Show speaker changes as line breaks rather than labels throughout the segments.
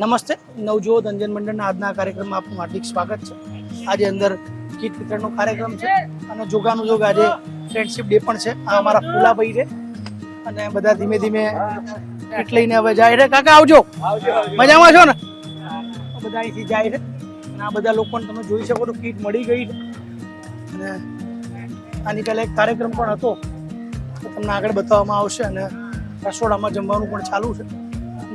નમસ્તે, નવજોત અંજન મંડળના આજના કાર્યક્રમમાં આપનું હાર્દિક સ્વાગત છે. આજે અંદર કીટ વિતરણનો કાર્યક્રમ છે અને જોગાનું જોગ આજે ફ્રેન્ડશિપ ડે પણ છે. આ અમારા ફૂલાભાઈ છે અને બધા ધીમે ધીમે કીટ લઈને હવે જાય છે. કાકા આવજો, મજામાં છો ને? બધા અહીંથી જાય છે અને આ બધા લોકોને તમે જોઈ શકો તો કીટ મળી ગઈ છે. અને આની પહેલાં એક કાર્યક્રમ પણ હતો તો તમને આગળ બતાવવામાં આવશે અને રસોડામાં જમવાનું પણ ચાલુ છે.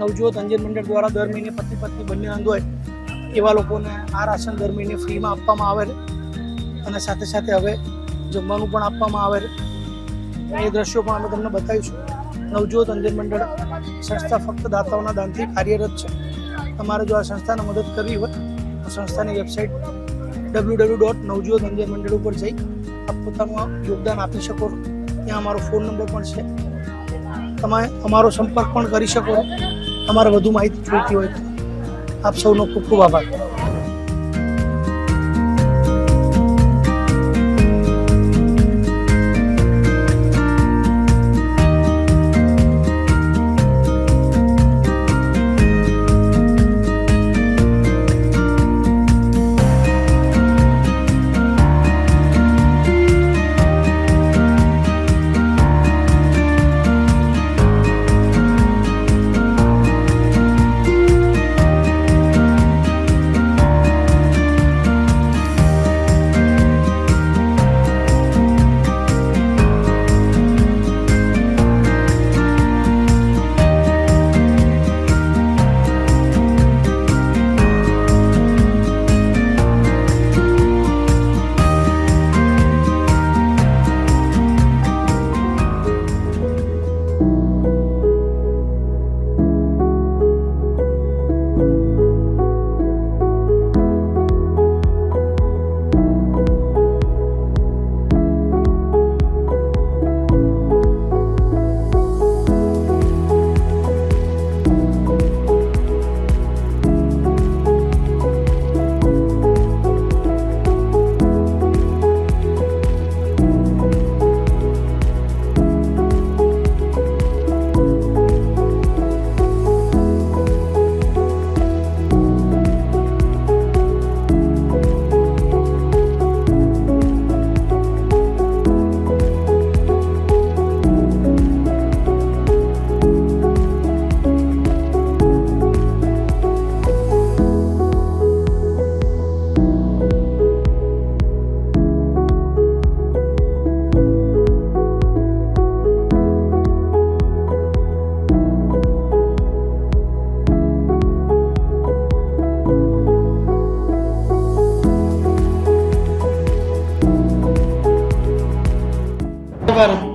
નવજોત અંજન મંડળ દ્વારા દર મહિને પતિ પત્ની બંને અંગ હોય એવા લોકોને આ રાશન દર મહિને ફ્રીમાં આપવામાં આવે છે અને સાથે સાથે હવે જમવાનું પણ આપવામાં આવે છે. એ દ્રશ્યો પણ અમે તમને બતાવીશું. નવજોત અંજન મંડળ સંસ્થા ફક્ત દાતાઓના દાનથી કાર્યરત છે. તમારે જો આ સંસ્થાને મદદ કરવી હોય તો સંસ્થાની વેબસાઇટ www.navjotanjanmandal ઉપર જઈ આપ પોતાનું યોગદાન આપી શકો છો. ત્યાં અમારો ફોન નંબર પણ છે, તમે અમારો સંપર્ક પણ કરી શકો છો. તમારે વધુ માહિતી જોઈતી હોય તો. આપ સૌનો ખૂબ ખૂબ આભાર.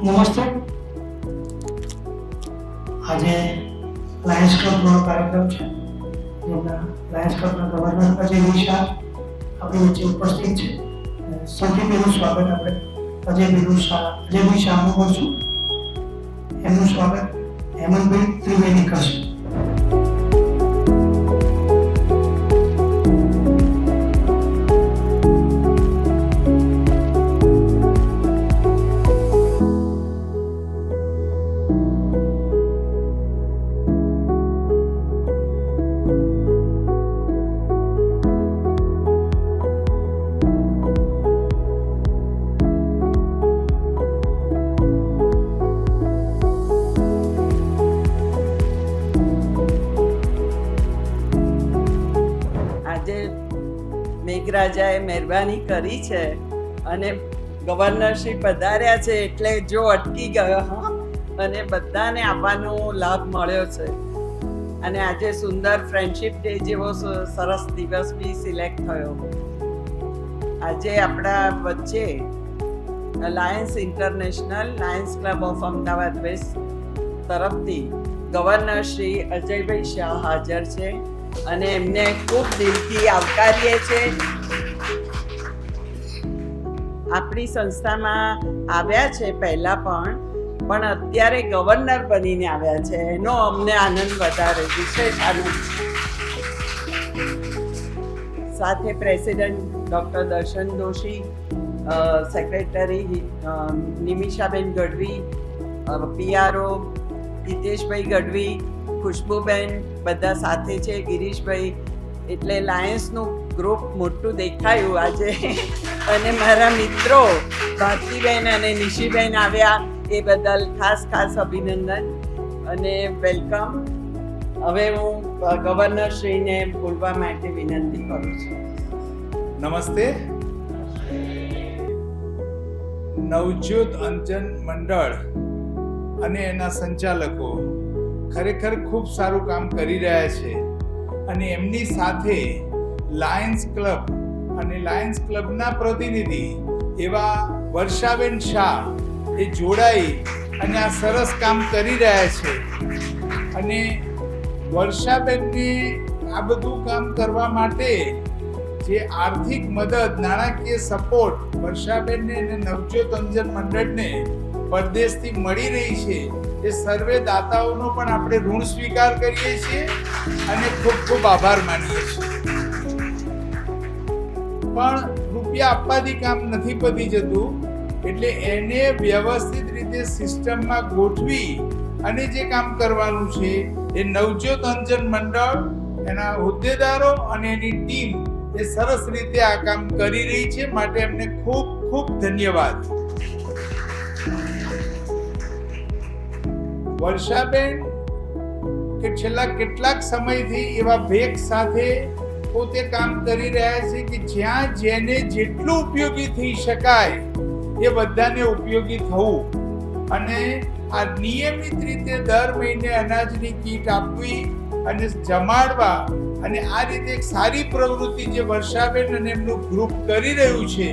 નમસ્તે. આજે લાયન્સ ક્લબનો કાર્યક્રમ છે. જેમના લાયન્સ ક્લબના ગવર્નર અજય શાહ આપણી વચ્ચે ઉપસ્થિત છે. સૌથી પહેલું સ્વાગત આપણે અજયભાઈ શાહનું કરશું. એમનું સ્વાગત હેમંતભાઈ ત્રિવેદી કરશે.
મેઘરાજાએ મહેરબાની કરી છે અને ગવર્નરશ્રી પધાર્યા છે એટલે જો અટકી ગયો અને બધાને આપવાનો લાભ મળ્યો છે. અને આજે સુંદર ફ્રેન્ડશિપ ડે જેવો સરસ દિવસ બી સિલેક્ટ થયો. આજે આપણા વચ્ચે Lions International Lions Club of Ahmedabad West તરફથી ગવર્નર શ્રી અજયભાઈ શાહ હાજર છે અને એમને ખૂબ દિલથી આવકારીએ છે. આપણી સંસ્થામાં આવ્યા છે પહેલા પણ અત્યારે ગવર્નર બનીને આવ્યા છે. એનો અમને આનંદ વધારે, વિશેષ આનંદ છે. સાથે પ્રેસિડેન્ટ ડૉક્ટર દર્શન દોશી, સેક્રેટરી નિમિષાબેન ગઢવી, PRO હિતેશભાઈ ગઢવી, ખુશ્બુબેન બધા સાથે છે, ગિરીશભાઈ, એટલે લાયન્સનું ગ્રુપ મોટું દેખાયું આજે. અને મારા મિત્રો ભારતીબેન અને નિશીબેન આવ્યા એ બદલ ખાસ ખાસ અભિનંદન અને વેલકમ. હવે હું ગવર્નરશ્રીને બોલવા માટે વિનંતી કરું છું.
નમસ્તે. નવજ્યોત અંજન મંડળ અને એના સંચાલકો ખરેખર ખૂબ સારું કામ કરી રહ્યા છે અને એમની સાથે લાયન્સ ક્લબ અને લાયન્સ ક્લબના પ્રતિનિધિ એવા વર્ષાબેન શાહ એ જોડાઈ અને આ સરસ કામ કરી રહ્યા છે. અને વર્ષાબેનને આ બધું કામ કરવા માટે જે આર્થિક મદદ, નાણાકીય સપોર્ટ વર્ષાબેનને અને નવજ્યોત અંજન મંડળને પરદેશથી મળી રહી છે એ સર્વે દાતાઓનો પણ આપણે ઋણ સ્વીકાર કરીએ છીએ અને ખૂબ ખૂબ આભાર માનીએ છીએ. પણ રૂપિયા આપવાથી કામ નથી પતી જતું, એટલે એને વ્યવસ્થિત રીતે સિસ્ટમમાં ગોઠવી અને જે કામ કરવાનું છે એ નવજ્યોત અંજન મંડળ, એના હોદ્દેદારો અને એની ટીમ એ સરસ રીતે આ કામ કરી રહી છે, માટે એમને ખૂબ ખૂબ ધન્યવાદ. વર્ષાબેન કે છેલ્લા કેટલાક સમયથી એવા વેગ સાથે પોતે કામ કરી રહ્યા છે કે જ્યાં જેને જેટલું ઉપયોગી થઈ શકાય એ બધાને ઉપયોગી થવું, અને આ નિયમિત રીતે દર મહિને અનાજની કીટ આપવી અને જમાડવા, અને આ રીતે એક સારી પ્રવૃત્તિ જે વર્ષાબેન અને એમનું ગ્રુપ કરી રહ્યું છે,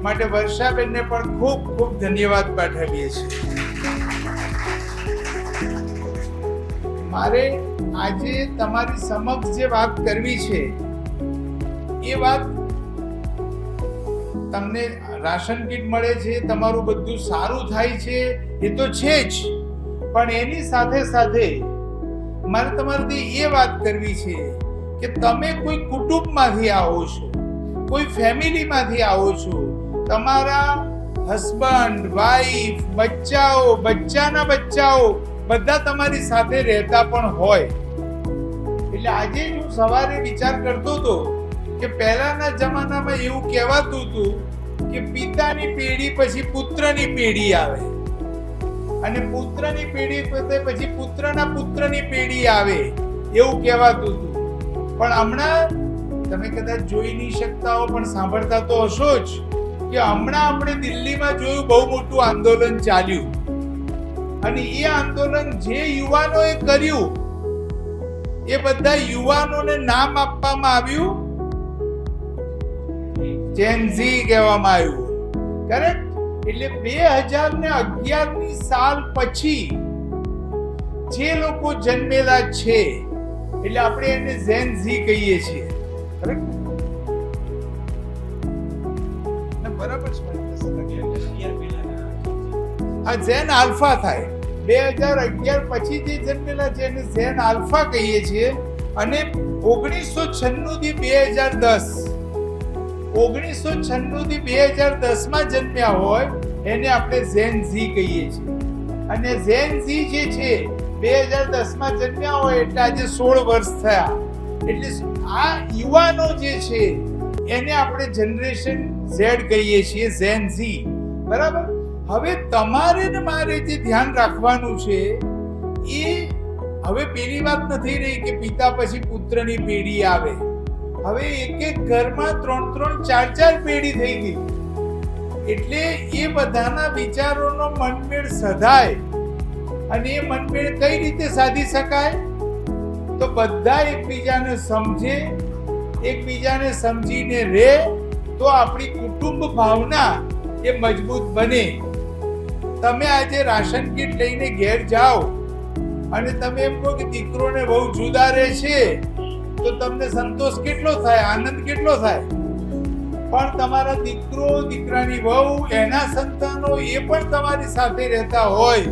માટે વર્ષાબેનને પણ ખૂબ ખૂબ ધન્યવાદ પાઠવીએ છીએ. મારે આજે તમારી સમક્ષ જે વાત કરવી છે એ વાત, તમને રાશન કીટ મળે છે, તમારું બધું સારું થાય છે એ તો છે જ, પણ એની સાથે સાથે મારે તમારાથી એ વાત કરવી છે કે તમે કોઈ કુટુંબમાંથી આવો છો, કોઈ ફેમિલીમાંથી આવો છો, તમારા હસબન્ડ, વાઈફ, બચ્ચાઓ, બચ્ચાના બચ્ચાઓ બધા તમારી સાથે રહેતા પણ હોય. એટલે આજે હું સવારે વિચાર કરતો હતો કે પહેલાના જમાનામાં એવું કહેવાતું હતું કે પિતાની પેઢી પછી પુત્રની પેઢી આવે, અને પુત્રની પેઢી પછી પુત્રના પુત્રની પેઢી આવે, એવું કહેવાતું હતું. પણ હમણાં તમે કદાચ જોઈ નહીં શકતા હો, પણ સાંભળતા તો હશો જ કે હમણાં આપણે દિલ્હીમાં જોયું બહુ મોટું આંદોલન ચાલ્યું, અને એ આંદોલન જે યુવાનોએ કર્યું એ બધા યુવાનોને નામ આપવામાં આવ્યું જેન ઝી કહેવામાં આવ્યું. કરેક્ટ? એટલે 2011 ની સાલ પછી જે લોકો જન્મેલા છે એટલે આપણે એને જેન ઝી કહીએ છીએ. કરેક્ટ? બરાબર છે. આ ઝેન આલ્ફા થાય. 2011 પછી જે જન્મેલા છે એને ઝેન આલ્ફા કહીએ છીએ. અને 1996 થી 2010, 1996 થી 2010 માં જન્મ્યા હોય એને આપણે ઝેન ઝી કહીએ છીએ. અને ઝેન ઝી જે છે 2010 માં જન્મ્યા હોય એટલે આજે 16 વર્ષ થયા. એટલે આ યુવાનો જે છે એને આપણે જનરેશન ઝેડ કહીએ છીએ, ઝેન ઝી. બરાબર? હવે તમારે ને મારે જે ધ્યાન રાખવાનું છે એ હવે પેલી વાત નથી રહી કે પિતા પછી પુત્રની પેઢી આવે. હવે એક એક ઘરમાં 3-3, 4-4 પેઢી થઈ ગઈ. એટલે એ બધાના વિચારોનો મનમેળ સધાય. અને એ મનમેળ કઈ રીતે સાધી શકાય? તો બધા એકબીજાને સમજે, એકબીજાને સમજીને રહે, તો આપણી કુટુંબ ભાવના એ મજબૂત બને. તમે આજે રાશન કીટ લઈને ઘેર જાઓ અને તમે એમ કહો કે દીકરો ને બહુ જુદા રહે છે, તો તમને સંતોષ કેટલો થાય, આનંદ કેટલો થાય. પણ તમારા દીકરો, દીકરાની વહુ, એના સંતાનો એ પણ તમારી સાથે રહેતા હોય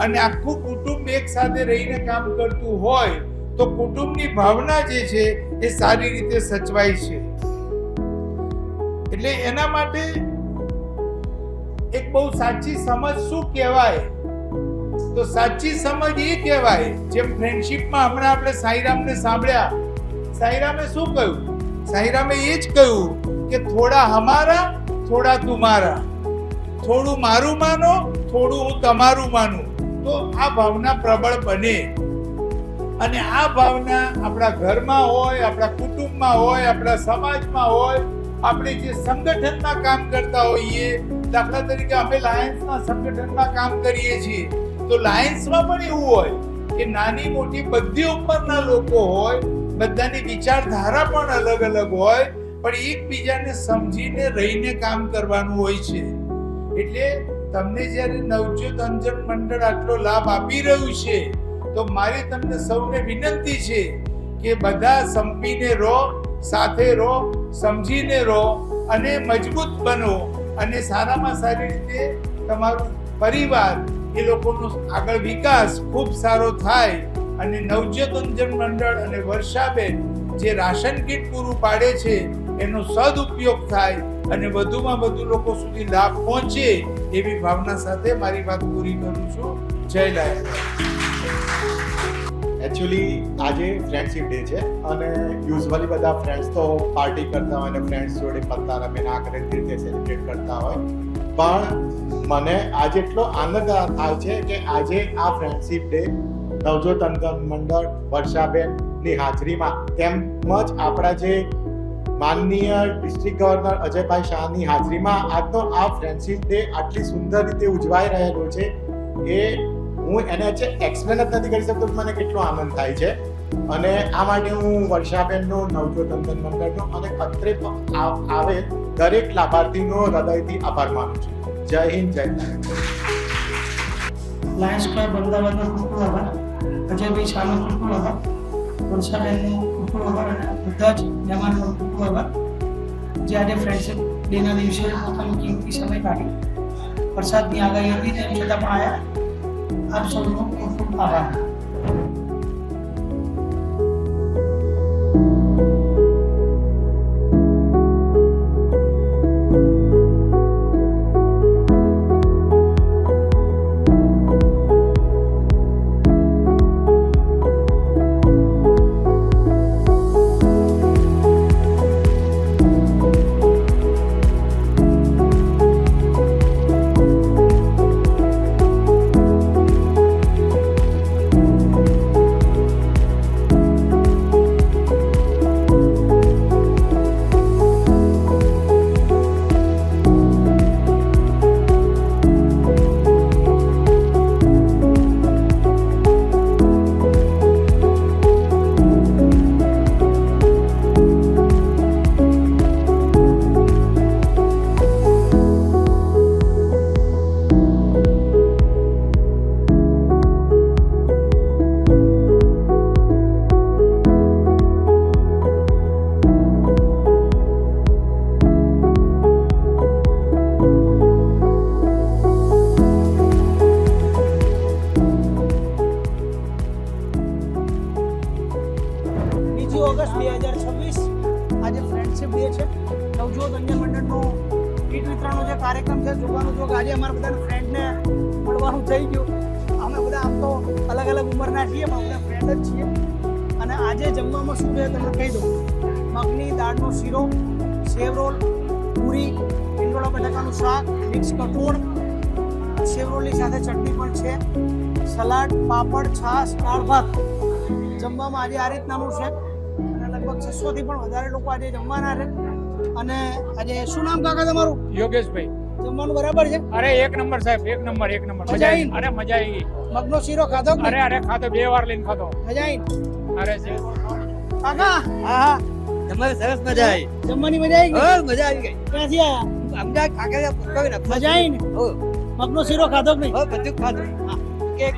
અને આખું કુટુંબ એક સાથે રહીને કામ કરતું હોય તો કુટુંબની ભાવના જે છે એ સારી રીતે સચવાય છે. એટલે એના માટે એક બહુ સાચી સમજ શું કહેવાય તો સાચી સમજ એ કહેવાય. જેમ ફ્રેન્ડશિપમાં હમણાં આપણે સાઈરામને સાંભળ્યા, સાઈરામે શું કહ્યું? સાઈરામે એ જ કહ્યું કે થોડા હમારા થોડા તુમારા, થોડું મારું માનો થોડું હું તમારું માનું. તો આ ભાવના પ્રબળ બને, અને આ ભાવના આપણા ઘરમાં હોય, આપણા કુટુંબમાં હોય, આપણા સમાજમાં હોય, આપણે જે સંગઠનમાં કામ કરતા હોઈએ, દાખલા તરીકે અમે લાયન્સના સંગઠનમાં કામ કરીએ છીએ, તો લાયન્સમાં પણ એવું હોય કે નાની મોટી બધી ઉંમરના લોકો હોય, બધાની વિચારધારા પણ અલગ અલગ હોય, પણ એકબીજાને સમજીને રહીને કામ કરવાનું હોય છે. એટલે તમને જ્યારે નવજોત અંજન મંડળ આટલો લાભ આપી રહ્યું છે, તો મારી તમને સૌને વિનંતી છે કે બધા સંપીને રહો, સાથે રહો, સમજીને રહો અને મજબૂત બનો, અને સારામાં સારી રીતે તમારું પરિવાર એ લોકોનો આગળ વિકાસ ખૂબ સારો થાય, અને નવજોત અંજન મંડળ અને વર્ષાબેન જે રાશન કીટ પૂરું પાડે છે એનો સદુપયોગ થાય અને વધુમાં વધુ લોકો સુધી લાભ પહોંચે, એવી ભાવના સાથે મારી વાત પૂરી કરું છું. જય લાલ.
એકચ્યુઅલી આજે ફ્રેન્ડશિપ ડે છે, અને યુઝ્યુઅલી બધા ફ્રેન્ડ્સ તો પાર્ટી કરતા હોય અને ફ્રેન્ડ્સ જોડે પત્તા રમે ના કરે તે રીતે સેલિબ્રેટ કરતા હોય, પણ મને આજે એટલો આનંદ થાય છે કે આજે આ ફ્રેન્ડશિપ ડે નવજોત અંજન મંડળ વર્ષાબેનની હાજરીમાં, તેમજ આપણા જે માનનીય ડિસ્ટ્રિક્ટ ગવર્નર અજયભાઈ શાહની હાજરીમાં આજનો આ ફ્રેન્ડશિપ ડે આટલી સુંદર રીતે ઉજવાઈ રહેલો છે, એ હું એને એક્સપ્લેન જ નથી કરી શકતો. મને કેટલો આનંદ થાય છે, અને આ માટે હું વર્ષાબેનનો, નવજોત અંજન મંડળનો અને અત્રે આવે દરેક લાભાર્થીનો હૃદયથી આભાર માનું છું. જય હિન્દ, જય ભારત.
લાયન્સ ક્લબ અમદાવાદનો ખૂબ ખૂબ આભાર, અજયભાઈ શાહનો ખૂબ ખૂબ આભાર, વર્ષાબેનનો ખૂબ ખૂબ આભાર, અને બધા જ મહેમાનોનો ખૂબ ખૂબ આભાર જે આજે ફ્રેન્ડશિપ ડેના દિવસે પોતાનો કિંમતી સમય કાઢી, વરસાદની આગાહી હતી તેમ છતાં પણ આવ્યા. આપ સૌનો ખૂબ ખૂબ આભાર. ઓગસ્ટ 2026 આજે ફ્રેન્ડશિપ ડે છે. નવજોત અંજન મંડળનો કીટ વિતરણનો જે કાર્યક્રમ છે, જોવાનું જો આજે અમારા બધા ફ્રેન્ડને મળવાનું થઈ ગયું. અમે બધા આમ તો અલગ અલગ ઉંમરના છીએ, પણ બધા ફ્રેન્ડ જ છીએ. અને આજે જમવામાં શું છે તમને કહી દઉં. મગની દાળનો શીરો, સેવ રોલ, પૂરી, ઈંડોળા બટાકાનું શાક, મિક્સ કઠોળ, સેવ રોલની સાથે ચટણી પણ છે, સલાડ, પાપડ, છાશ, દાળ ભાત. જમવામાં આજે આ રીતનાનું છે, અને લગભગ 600 થી પણ વધારે લોકો આજે જમવાના છે. અને આજે શું નામ કાકા તમારું?
યોગેશભાઈ.
જમવાનું બરાબર છે?
અરે એક નંબર સાહેબ, એક નંબર.
મજા આવી?
અરે મજા આવી.
મગનો શીરો ખાધો?
અરે ખાધો, 2 વાર લઈને ખાધો.
મજા આવી?
અરે છે
કાકા
હા તમારે સરસ મજા આવી.
જમવાની મજા આવી ગઈ?
મજા આવી ગઈ.
ક્યાંથી આયા?
અમદાવાદ કાકા પુષ્કળ
મજા આવી ને? મગનો શીરો ખાધો કે નહીં?
બધું ખાધું. કેક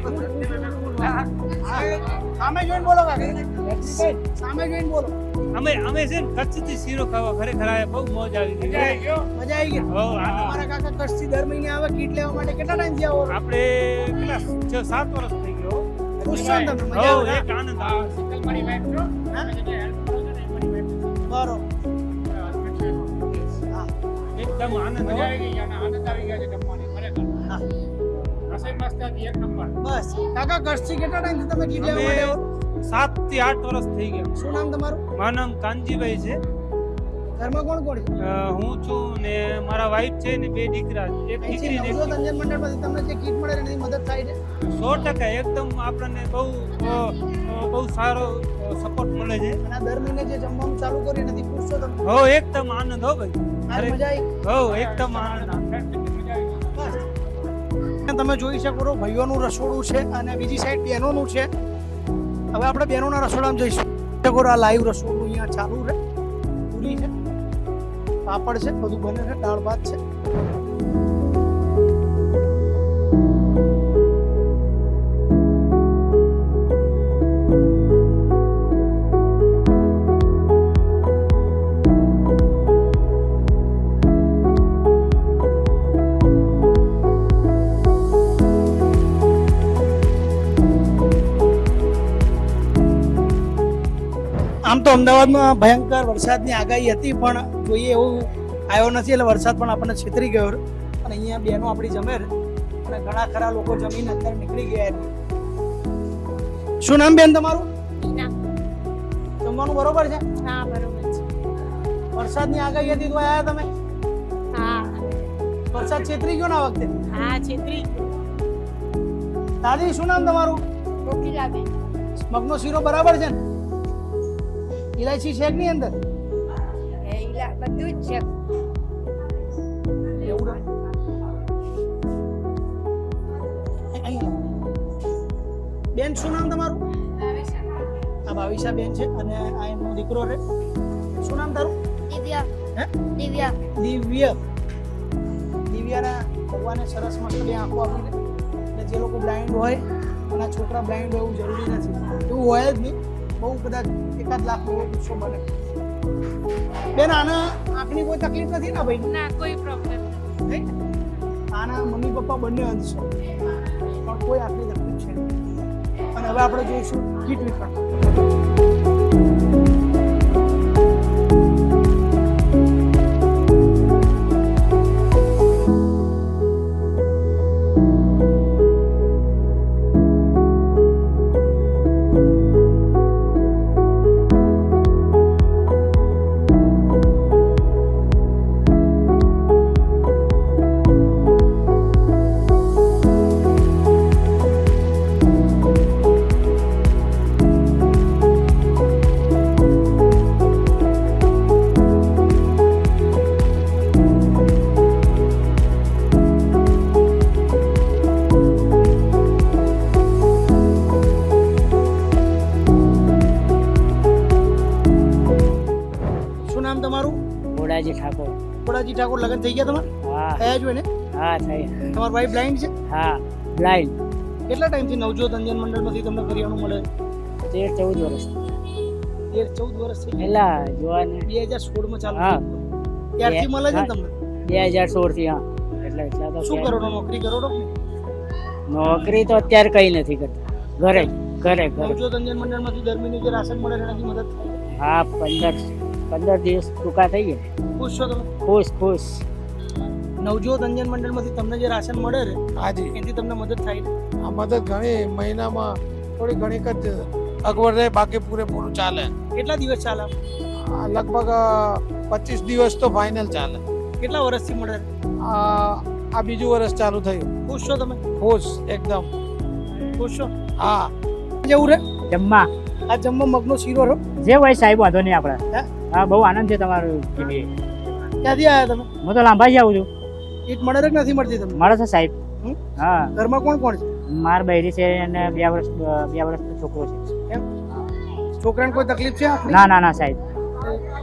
સામે જોઈને બોલો કાકા, સામે જોઈને બોલો.
અમે છે ને કચ્છથી શીરો ખાવા ખરેખર આયા, બહુ મોજ આવી ગઈ.
મજા આવી ગઈ? અમારા કાકા કચ્છથી દર મહિને આવે કીટ લેવા માટે. કેટલા ટાઈમથી આવો?
આપણે કેટલા 6-7 વર્ષ થઈ ગયો.
ખુશ છો ને તમે? મજા આવે?
એક આનંદ આવે. મારી વાઈફ છો?
બરોબર.
એકદમ આનંદ આવી ગઈ, અને આનંદ આવી ગયા છે જમવાની ખરેખર.
હા. બસ કાકા કચ્છથી કેટલા ટાઈમથી તમે કીટ લેવા માટે આવો?
અમે 7 થી 8 વર્ષ થઈ ગયા.
શું નામ તમારું?
મારું નામ કાનજીભાઈ છે.
ઘરમાં કોણ કોણ છે?
હું છું ને મારા વાઈફ છે ને 2 દીકરા છે. એક
અહીંથી
દીકરી ને એક
નવજોત અંજન મંડળમાંથી તમને જે કીટ મળે એની મદદ થાય છે?
100% એકદમ આપણને બહુ સારો સપોર્ટ મળે છે.
અને આ દર મહિને જે જમવાનું ચાલુ કર્યું એનાથી ખુશ છો તમે?
હો એકદમ આનંદ હો ભાઈ.
આજે મજા આવી?
હો એકદમ આનંદ.
તમે જોઈ શકો છો ભાઈઓનું રસોડું છે અને બીજી સાઈડ બહેનોનું છે. હવે આપણે બહેનોના રસોડામાં જઈશું. શકો છો આ લાઈવ રસોડું અહીંયા ચાલુ છે. પૂરી છે, પાપડ છે, બધું બને છે, દાળ ભાત છે. આમ તો અમદાવાદમાં ભયંકર વરસાદની આગાહી હતી પણ જોઈએ એવું આવ્યો નથી એટલે વરસાદ પણ આપણને છેતરી ગયો છે. અને અહીંયા બહેનો આપણી જમે છે અને ઘણા ખરા લોકો જમીન અંદર નીકળી ગયા છે. શું નામ બેન તમારું? જમવાનું બરોબર છે?
હા બરોબર છે.
વરસાદની આગાહી હતી તો આવ્યા તમે?
હા
વરસાદ છેતરી ગયો ને આ વખતે?
હા છેત્રી
દાદી શું નામ તમારું?
કોકિલાબેન.
મગનો શીરો બરાબર છે ને? ઇલાયચી છે કે નહીં અંદર?
બધું જ છે.
એવું ને? અહીંયા. બેન શું નામ તમારું? આ ભાવિશા બેન છે અને આ એમનો દીકરો છે. શું નામ તારું?
દિવ્યા.
હે?
દિવ્યા.
દિવ્ય. દિવ્યાના ભગવાને સરસ મસ્ત બે આંખો આપી છે. એટલે જે લોકો બ્લાઇન્ડ હોય અને આ છોકરા બ્લાઇન્ડ હોય એવું જરૂરી નથી. એવું હોય જ નહીં. બહુ કદાચ 1 લાખ એવો ગુસ્સો બને. બેન આના આંખની કોઈ તકલીફ નથી ને ભાઈ?
ના કોઈ પ્રોબ્લેમ
નહીં? આના મમ્મી પપ્પા બંને અંધ છે પણ કોઈ આંખની તકલીફ છે નહીં. અને હવે આપણે જોઈશું કીટ વિતરણ. શું નામ તમારું?
બોડાજી ઠાકોર.
ખોડાજી ઠાકોર. લગ્ન થઈ ગયા તમારે?
હા
થયા જ હોય ને?
હા થઈ.
તમારી વાઈફ બ્લાઇન્ડ છે?
હા બ્લાઇન્ડ.
કેટલા ટાઈમથી નવજોત અંજન મંડળમાંથી તમને કરિયાણું મળે?
13-14 વર્ષ
13-14 વર્ષ થઈ
પહેલા જોવાને
2016 માં ચાલુ
હા.
થયું. ત્યારથી મળે છે ને તમને?
2016 થી. હા એટલા તો
શું કરો છો? નોકરી કરો છો?
નોકરી તો અત્યારે કઈ નથી કરતા. ઘરે ઘરે ઘરે.
નવજોત અંજન મંડળમાંથી દર મહિને જે રાશન મળે છે એનાથી મદદ થાય?
હા 15 દિવસ ટૂંકા થઈ ગયા.
ખુશ છો તમે?
ખુશ ખુશ.
નવજોત અંજન મંડળમાંથી તમને જે રાશન મળે છે
હાજી
એનાથી તમને મદદ થાય છે?
આ મદદ ઘણી મહિનામાં થોડી ઘણી જ અગવડ રહે, બાકી પૂરેપૂરું ચાલે.
કેટલા દિવસ ચાલે?
આ લગભગ 25 દિવસ તો ફાઇનલ ચાલે.
કેટલા વર્ષથી મળે છે?
આ બીજું વર્ષ ચાલુ થયું.
ખુશ છો તમે?
ખુશ એકદમ.
ખુશ છો?
હા
જેવું રે
જમવા
આ જમવા મગનો શીરો રહ્યો.
જે હોય સાહેબ વાંધો નહીં આપણે.
હે?
હા બહુ આનંદ છે તમારું.
ક્યાંથી આવ્યા તમે?
હું તો લાંબાજી આવું છું.
કીટ મળે છે કે નથી મળતી તમને?
મળે છે સાહેબ.
હમ?
હા
ઘરમાં કોણ કોણ છે?
માર બૈરી છે અને 2 વર્ષનો છોકરો છે.
એમ? છોકરાને કોઈ તકલીફ છે આંખની?
ના ના ના સાહેબ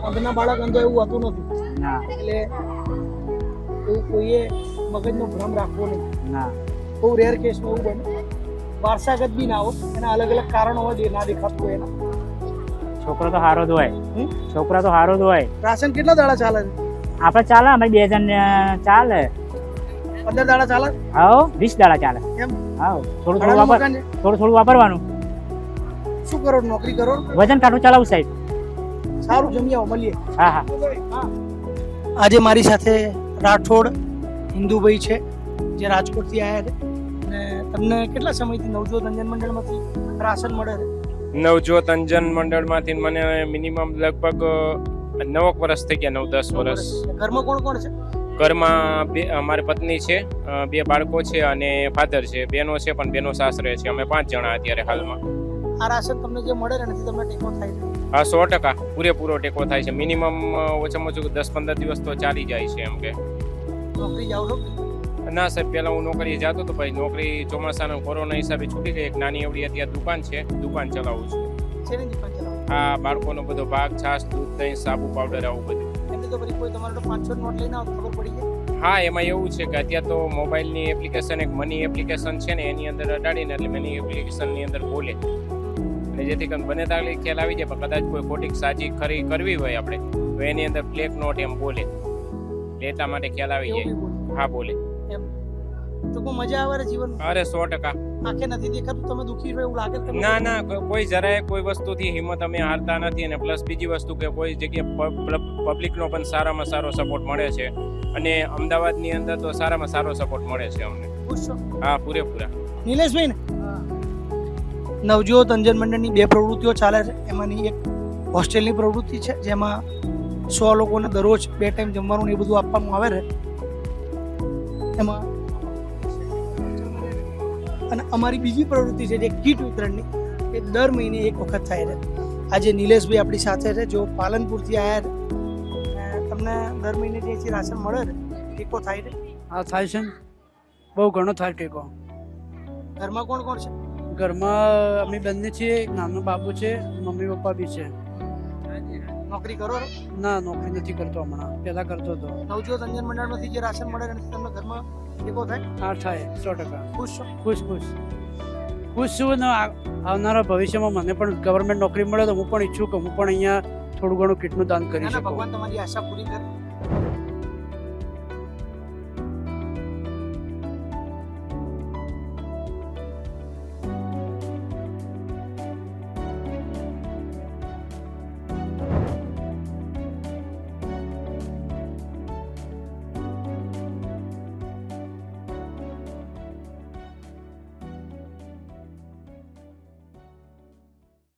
અંધના બાળક અંધો એવું હોતું નથી.
ના
એટલે એવું કોઈએ મગજનો ભ્રમ રાખવો નહીં.
ના.
બહુ રેર કેસમાં એવું બને. વારસાગત બી ના હોય, એના અલગ અલગ કારણો હોય ના દેખાતું હોય એના.
છોકરો તો હારો જ હોય.
હમ?
છોકરા તો હારો જ હોય.
રાશન કેટલા દાડા ચાલે છે?
આપણે ચાલે અમે 2 જણ ચાલે.
15 દાડા ચાલે?
હા 20 દાડા ચાલે.
એમ?
હા થોડું
ભાડાનું મકાન છે?
થોડું વાપરવાનું.
શું કરો? નોકરી કરો?
વજન કાઢું ચલાવું સાહેબ.
સારું, જમી આવો, મળીએ.
હા હા.
આજે મારી સાથે રાઠોડ હિન્દુભાઈ છે જે રાજકોટથી આવ્યા છે અને તમને કેટલા સમયથી નવજોત અંજન મંડળમાંથી રાશન મળે છે?
નવજોત અંજન મંડળમાંથી મને મિનિમમ લગભગ 9 વર્ષ થઈ ગયા, 9-10 વર્ષ.
ઘરમાં કોણ કોણ છે?
ઘરમાં મારી પત્ની છે, 2 બાળકો છે અને ફાધર છે. બહેનો છે પણ બહેનો સાસરે છે. અમે 5 જણા અત્યારે હાલમાં.
આ રાશન તમને જે મળે છે એનાથી તમને ટેકો થાય છે?
હા, 100% પૂરેપૂરો ટેકો થાય છે. મિનિમમ ઓછામાં ઓછું 10-15 દિવસ તો ચાલી જાય છે એમ કે.
નોકરી જાઓ છો?
ના સાહેબ, પહેલાં હું નોકરીએ જતો હતો, ભાઈ નોકરી ચોમાસાના કોરોના હિસાબે છૂટી ગઈ. એક નાની એવડી અત્યારે દુકાન છે, દુકાન ચલાવું છું.
શેની દુકાન ચલાવો?
આ બાળકોનો બધો ભાગ, છાશ, દૂધ, દહીં, સાબુ, પાવડર આવું બધું.
એમને તો પછી કોઈ તમારો 500 નોટ લઈને આવો ખબર પડી જાય?
હા, એમાં એવું છે કે અત્યારે તો મોબાઈલની એપ્લિકેશન, એક મની એપ્લિકેશન છે ને, એની અંદર અડાડીને એટલે મની એપ્લિકેશનની અંદર બોલે, અને જેથી કરીને બને તાલી ખ્યાલ આવી જાય. પણ કદાચ કોઈ ખોટી સાચી ખરી કરવી હોય આપણે તો એની અંદર બ્લેક નોટ એમ બોલે, એટલા માટે ખ્યાલ આવી
એવું
જાય.
બી બોલે
હા, બોલે.
એમ તો કોઈ મજા આવે છે જીવન?
અરે 100%.
આંખે નથી દેખાતું, તમે દુખી રહ્યો એવું લાગે તમને?
ના ના, કોઈ જરાય કોઈ વસ્તુથી હિંમત અમે હારતા નથી. અને પ્લસ બીજી વસ્તુ કે કોઈ જગ્યાએ પબ્લિકનો પણ સારામાં સારો સપોર્ટ મળે છે, અને અમદાવાદની અંદર તો સારામાં સારો સપોર્ટ મળે છે અમને.
ખુશ છો?
હા, પૂરેપૂરા.
નિલેશભાઈ ને નવજોત અંજન મંડળની 2 પ્રવૃત્તિઓ ચાલે છે. એમાંની એક હોસ્ટેલની પ્રવૃત્તિ છે, જેમાં 100 લોકોને દરરોજ 2 ટાઈમ જમવાનું ને એ બધું આપવામાં આવે છે. એમાં અને અમારી બીજી પ્રવૃત્તિ છે જે કીટ વિતરણની, એ દર મહિને એક વખત થાય છે. આજે નિલેશભાઈ આપણી સાથે છે, જો પાલનપુરથી આવ્યા છે. અને તમને દર મહિને જે છે રાશન મળે છે, ટેકો થાય છે?
હા, થાય છે ને, બહુ ઘણો થાય ટેકો.
ઘરમાં કોણ કોણ છે?
ઘરમાં અમે બંને છીએ, એક નાનો બાબુ છે, મમ્મી પપ્પા બી છે.
નોકરી કરો છો?
ના, નોકરી નથી કરતો હમણાં, પહેલા કરતો હતો.
નવજોત અંજન મંડળમાંથી જે રાશન મળે છે એનાથી તમને ઘરમાં ટેકો થાય?
હા, થાય 100%.
ખુશ છો?
ખુશ છું ને આવનારા ભવિષ્યમાં મને પણ ગવર્મેન્ટ નોકરી મળે તો હું પણ ઈચ્છું કે હું પણ અહીંયા થોડું ઘણું કીટનું દાન કરી
ના ના,
શકું.
ભગવાન તમારી આશા પૂરી કરે.